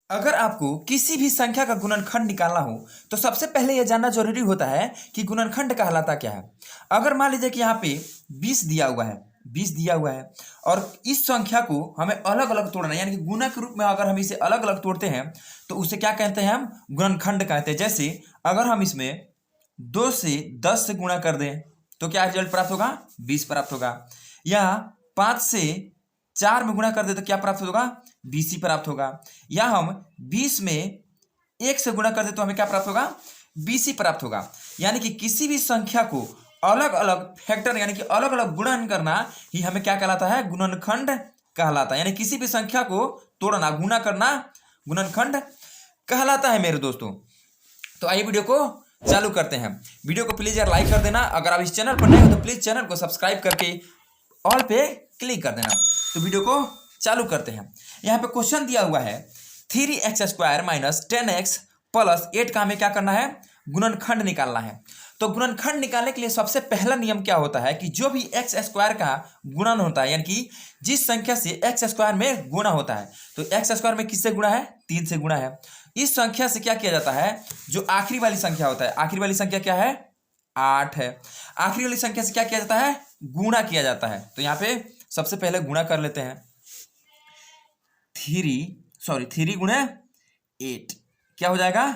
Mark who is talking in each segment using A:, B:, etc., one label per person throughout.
A: अगर आपको किसी भी संख्या का गुणनखंड निकालना हो तो सबसे पहले यह जानना जरूरी होता है कि गुणनखंड कहलाता क्या है। अगर मान लीजिए कि यहाँ पे 20 दिया हुआ है, 20 दिया हुआ है और इस संख्या को हमें अलग अलग तोड़ना है, यानी कि गुणा के रूप में अगर हम इसे अलग अलग तोड़ते हैं तो उसे क्या कहते हैं, हम गुणनखंड कहते हैं। जैसे अगर हम इसमें 2 से 10 से गुणा कर दें तो क्या रिजल्ट प्राप्त होगा, 20 प्राप्त होगा। या 5 से 4 में गुणा कर दे तो क्या प्राप्त होगा, 20 ही प्राप्त होगा। या हम 20 में 1 से गुणा कर दे तो हमें क्या प्राप्त होगा, 20 ही प्राप्त होगा। यानी कि किसी भी संख्या को अलग अलग फैक्टर यानी कि अलग अलग गुणन करना ही हमें क्या कहलाता है, गुणनखंड कहलाता है। यानी किसी भी संख्या को तोड़ना, गुणा करना गुणनखंड कहलाता है मेरे दोस्तों। तो आइए वीडियो को चालू करते हैं। वीडियो को प्लीज यार लाइक कर देना। अगर आप इस चैनल पर नए हो तो प्लीज चैनल को सब्सक्राइब करके ऑल पे क्लिक कर देना। तो वीडियो को चालू करते हैं। यहाँ पे क्वेश्चन दिया हुआ है 3x² माइनस 10x प्लस 8 का हमें क्या करना है, गुणनखंड निकालना है। तो गुणनखंड निकालने के लिए सबसे पहला नियम क्या होता है कि जो भी x² का गुणन होता है, यानी कि जिस संख्या से x² में गुणा होता है, तो x² में किससे गुणा है, 3 से गुणा है। इस संख्या से क्या किया जाता है, जो आखिरी वाली संख्या होता है, आखिरी वाली संख्या क्या है, 8 है। आखिरी वाली संख्या से क्या किया जाता है, गुणा किया जाता है। तो यहाँ पे सबसे पहले गुणा कर लेते हैं। 3 गुणे 8 क्या हो जाएगा,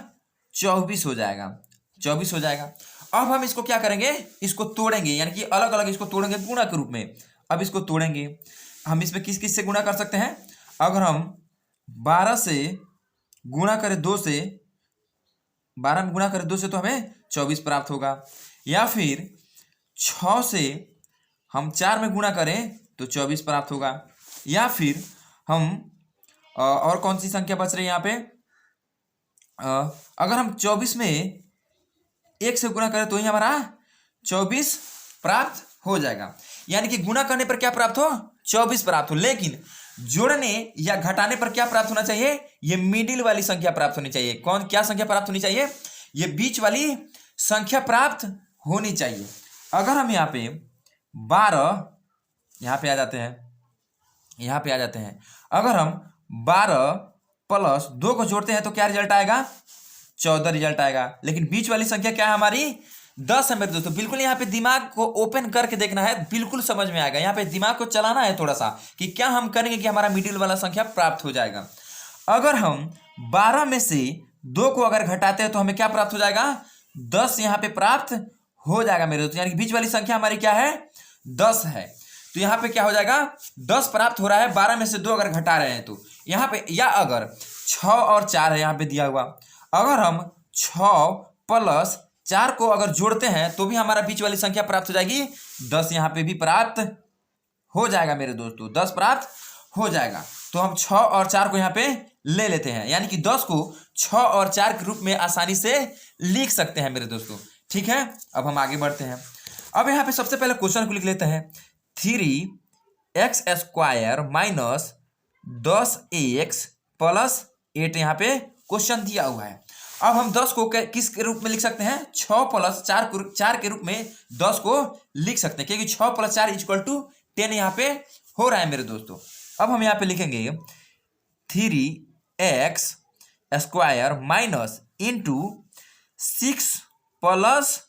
A: 24 हो जाएगा, 24 हो जाएगा। अब हम इसको क्या करेंगे, इसको तोड़ेंगे, यानी कि अलग अलग इसको तोड़ेंगे गुणा के रूप में। अब इसको तोड़ेंगे हम, इसमें किस किस से गुणा कर सकते हैं। अगर हम 12 से गुणा करें 2 से, 12 में गुणा करें 2 से तो हमें 24 प्राप्त होगा। या फिर 6 से हम 4 में गुणा करें तो 24 प्राप्त होगा। या फिर हम और कौन सी संख्या बच रही है यहाँ पे, अगर हम 24 में 1 से गुणा करें तो ही हमारा 24 प्राप्त हो जाएगा। यानी कि गुणा करने पर क्या प्राप्त हो, 24 प्राप्त हो। लेकिन जोड़ने या घटाने पर क्या प्राप्त होना चाहिए, ये मिडिल वाली संख्या प्राप्त होनी चाहिए। कौन, क्या संख्या प्राप्त होनी चाहिए, ये बीच वाली संख्या प्राप्त होनी चाहिए। अगर हम यहाँ पे 12 यहाँ पे आ जाते हैं, यहाँ पे आ जाते हैं, अगर हम 12 प्लस 2 को जोड़ते हैं तो क्या रिजल्ट आएगा, 14 रिजल्ट आएगा। लेकिन बीच वाली संख्या क्या है हमारी, 10 है मेरे दोस्तों। बिल्कुल यहाँ पे दिमाग को ओपन करके देखना है, बिल्कुल समझ में आएगा। यहाँ पे दिमाग को चलाना है थोड़ा सा कि क्या हम करेंगे कि हमारा मिडिल वाला संख्या प्राप्त हो जाएगा। अगर हम 12 में से 2 को अगर घटाते हैं तो हमें क्या प्राप्त हो जाएगा, 10 यहाँ पे प्राप्त हो जाएगा मेरे दोस्तों। यानी कि बीच वाली संख्या हमारी क्या है, 10 है। तो यहाँ पे क्या हो जाएगा, 10 प्राप्त हो रहा है। 12 में से 2 अगर घटा रहे हैं तो यहाँ पे, या अगर 6 और 4 है यहाँ पे दिया हुआ, अगर हम 6 प्लस 4 को अगर जोड़ते हैं तो भी हमारा बीच वाली संख्या प्राप्त हो जाएगी, 10 यहाँ पे भी प्राप्त हो जाएगा मेरे दोस्तों, 10 प्राप्त हो जाएगा। तो हम 6 और 4 को यहाँ पे ले लेते हैं, यानी कि 10 को 6 और 4 के रूप में आसानी से लिख सकते हैं मेरे दोस्तों। ठीक है, अब हम आगे बढ़ते हैं। अब यहाँ पे सबसे पहले क्वेश्चन को लिख लेते हैं। 3x² माइनस 10x प्लस 8 यहाँ पे क्वेश्चन दिया हुआ है। अब हम 10 को किस के रूप में लिख सकते हैं, 6 प्लस 4 के रूप में 10 को लिख सकते हैं, क्योंकि 6 प्लस 4 इक्वल टू 10 यहाँ पे हो रहा है मेरे दोस्तों। अब हम यहाँ पे लिखेंगे 3x² minus into 6 plus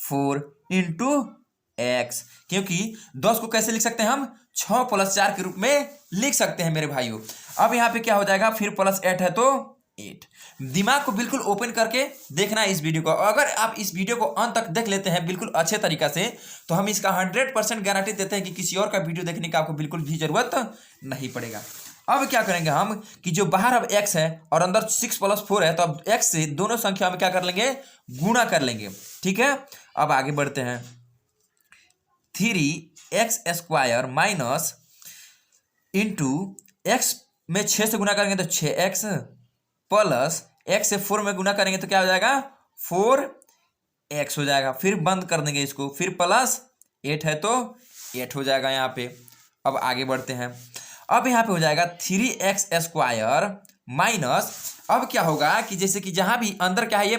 A: 4 into x, क्योंकि 10 को कैसे लिख सकते हैं हम, 6 प्लस 4 के रूप में लिख सकते हैं मेरे भाइयों। अब यहाँ पे क्या हो जाएगा, फिर प्लस 8 है तो 8। दिमाग को बिल्कुल ओपन करके देखना है इस वीडियो को। अगर आप इस वीडियो को अंत तक देख लेते हैं बिल्कुल अच्छे तरीका से, तो हम इसका 100% गारंटी देते हैं कि किसी और का वीडियो देखने का आपको बिल्कुल भी जरूरत नहीं पड़ेगा। अब क्या करेंगे हम कि जो बाहर अब x है और अंदर 6 प्लस 4 है, तो अब x से दोनों संख्या में क्या कर लेंगे, गुणा कर लेंगे। ठीक है, अब आगे बढ़ते हैं। 3x² माइनस इंटू x में 6 से गुणा करेंगे तो 6x प्लस x से 4 में गुणा करेंगे तो क्या हो जाएगा, 4x हो जाएगा। फिर बंद कर देंगे इसको, फिर प्लस 8 है तो 8 हो जाएगा यहाँ पे। अब आगे बढ़ते हैं। अब यहाँ पे हो जाएगा 3x² माइनस, अब क्या होगा कि जैसे कि जहां भी अंदर क्या है, ये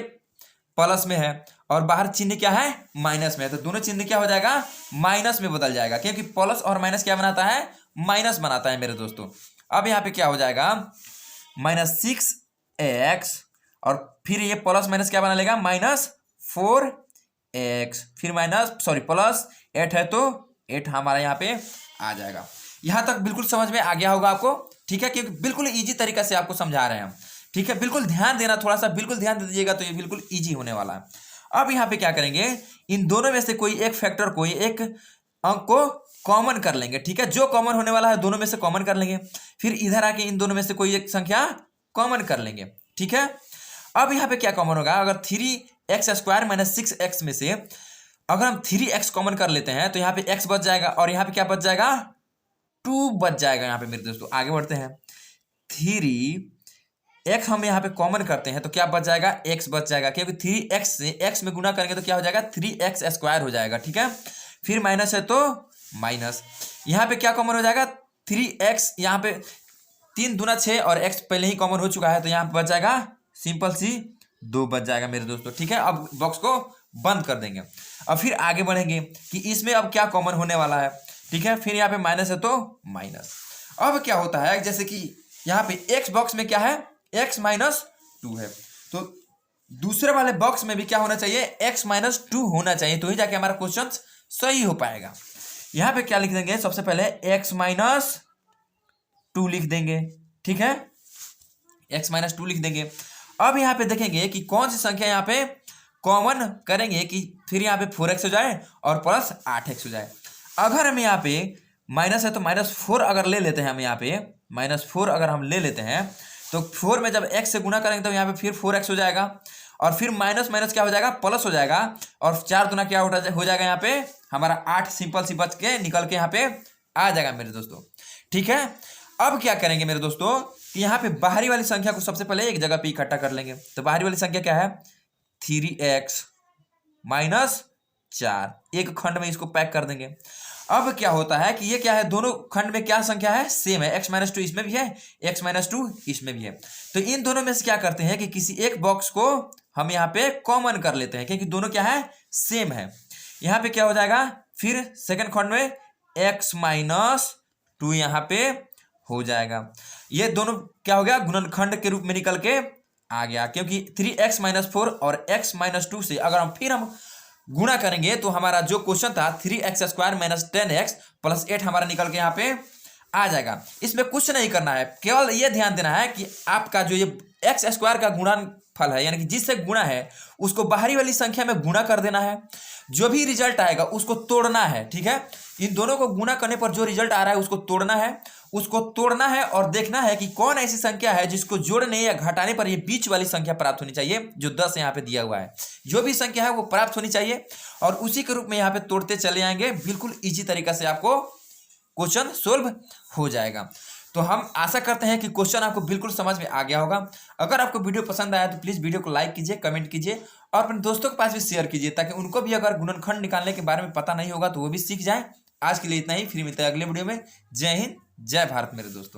A: प्लस में है और बाहर चिन्ह क्या है, माइनस में है, तो दोनों चिन्ह क्या हो जाएगा, माइनस में बदल जाएगा, क्योंकि प्लस और माइनस क्या बनाता है, माइनस बनाता है मेरे दोस्तों। अब यहाँ पे क्या हो जाएगा, -6 एक्स, और फिर ये प्लस माइनस क्या बना लेगा, -4x, फिर प्लस 8 है तो 8 हमारा यहाँ पे आ जाएगा। यहाँ तक बिल्कुल समझ में आ गया होगा आपको, ठीक है, क्योंकि बिल्कुल इजी तरीका से आपको समझा रहे हैं हम, ठीक है। बिल्कुल ध्यान देना, थोड़ा सा बिल्कुल ध्यान दे दीजिएगा तो ये बिल्कुल इजी होने वाला है। अब यहाँ पे क्या करेंगे, इन दोनों में से कोई एक फैक्टर, कोई एक अंक को कॉमन कर लेंगे, ठीक है। जो कॉमन होने वाला है दोनों में से कॉमन कर लेंगे, फिर इधर आके इन दोनों में से कोई एक संख्या कॉमन कर लेंगे, ठीक है। अब यहाँ पे क्या कॉमन होगा, अगर 3x² - 6x में से अगर हम 3x कॉमन कर लेते हैं तो यहाँ पे x बच जाएगा, और यहाँ पे क्या बच जाएगा, 2 बच जाएगा। यहाँ पे मेरे दोस्तों आगे बढ़ते हैं, 3x हम यहाँ पे कॉमन करते हैं तो क्या बच जाएगा, x बच जाएगा, क्योंकि 3x से x में गुना करेंगे तो क्या हो जाएगा, 3x² हो जाएगा, ठीक है। फिर माइनस है तो माइनस, यहाँ पे क्या कॉमन हो जाएगा, 3x, यहाँ पे 3 दूना 6 और x पहले ही कॉमन हो चुका है तो यहाँ पे बच जाएगा सिंपल सी 2 बच जाएगा मेरे दोस्तों, ठीक है। अब बॉक्स को बंद कर देंगे। अब फिर आगे बढ़ेंगे कि इसमें अब क्या कॉमन होने वाला है, ठीक है। फिर यहाँ पे माइनस है तो माइनस। अब क्या होता है, जैसे कि यहाँ पे x बॉक्स में क्या है, x - 2 है, तो दूसरे वाले बॉक्स में भी क्या होना चाहिए, x - 2 होना चाहिए, तो ही जाके हमारा क्वेश्चन सही हो पाएगा। यहाँ पे क्या लिख देंगे, सबसे पहले x - 2 लिख देंगे, ठीक है, x - 2 लिख देंगे। अब यहाँ पे देखेंगे कि कौन सी संख्या यहाँ पे कॉमन करेंगे कि फिर यहाँ पे 4x हो जाए और प्लस 8x हो जाए। अगर हम यहाँ पे माइनस है तो -4 अगर ले लेते हैं, हम यहाँ पे -4 अगर हम ले लेते हैं तो 4 में जब x से गुना करेंगे तो यहाँ पे फिर 4x हो जाएगा, और फिर माइनस माइनस क्या हो जाएगा, प्लस हो जाएगा, और 4 दूना क्या हो जाएगा, यहाँ पे हमारा 8 सिंपल सी बच के निकल के यहाँ पे आ जाएगा मेरे दोस्तों, ठीक है। अब क्या करेंगे मेरे दोस्तों कि यहाँ पे बाहरी वाली संख्या को सबसे पहले एक जगह पे इकट्ठा कर लेंगे। तो बाहरी वाली संख्या क्या है, 3x - 4, एक खंड में इसको पैक कर देंगे। अब क्या होता है कि ये क्या है, दोनों खंड में क्या संख्या है, सेम है, x - 2 इसमें भी है, x - 2 इसमें भी है। तो इन दोनों में से क्या करते हैं कि किसी एक बॉक्स को हम यहाँ पे कॉमन कर लेते हैं, क्योंकि दोनों क्या है, सेम है। यहाँ पे क्या हो जाएगा, फिर सेकंड खंड में x - 2 यहाँ पे हो जाएगा। ये दोनों क्या हो गया, गुणनखंड के रूप में निकल के आ गया, क्योंकि 3x - 4 और x - 2 से अगर हम गुणा करेंगे तो हमारा जो क्वेश्चन था 3x² - 10x + 8 हमारा निकल के यहाँ पे आ जाएगा। इसमें कुछ नहीं करना है, केवल ये ध्यान देना है कि आपका जो ये x² का गुणनफल है, यानी कि जिससे गुणा है उसको बाहरी वाली संख्या में गुणा कर देना है, जो भी रिजल्ट आएगा उसको तोड़ना है, ठीक है। इन दोनों को गुणा करने पर जो रिजल्ट आ रहा है उसको तोड़ना है और देखना है कि कौन ऐसी संख्या है जिसको जोड़ने या घटाने पर ये बीच वाली संख्या प्राप्त होनी चाहिए, जो 10 यहाँ पे दिया हुआ है। जो भी संख्या है वो प्राप्त होनी चाहिए और उसी के रूप में यहाँ पे तोड़ते चले आएंगे। बिल्कुल इजी तरीका से आपको क्वेश्चन सोल्व हो जाएगा। तो हम आशा करते हैं कि क्वेश्चन आपको बिल्कुल समझ में आ गया होगा। अगर आपको वीडियो पसंद आया तो प्लीज़ वीडियो को लाइक कीजिए, कमेंट कीजिए और अपने दोस्तों के पास भी शेयर कीजिए, ताकि उनको भी अगर गुणनखंड निकालने के बारे में पता नहीं होगा तो वो भी सीख जाए। आज के लिए इतना ही, फिर मिलते हैं अगले वीडियो में। जय हिंद, जय भारत मेरे दोस्तों।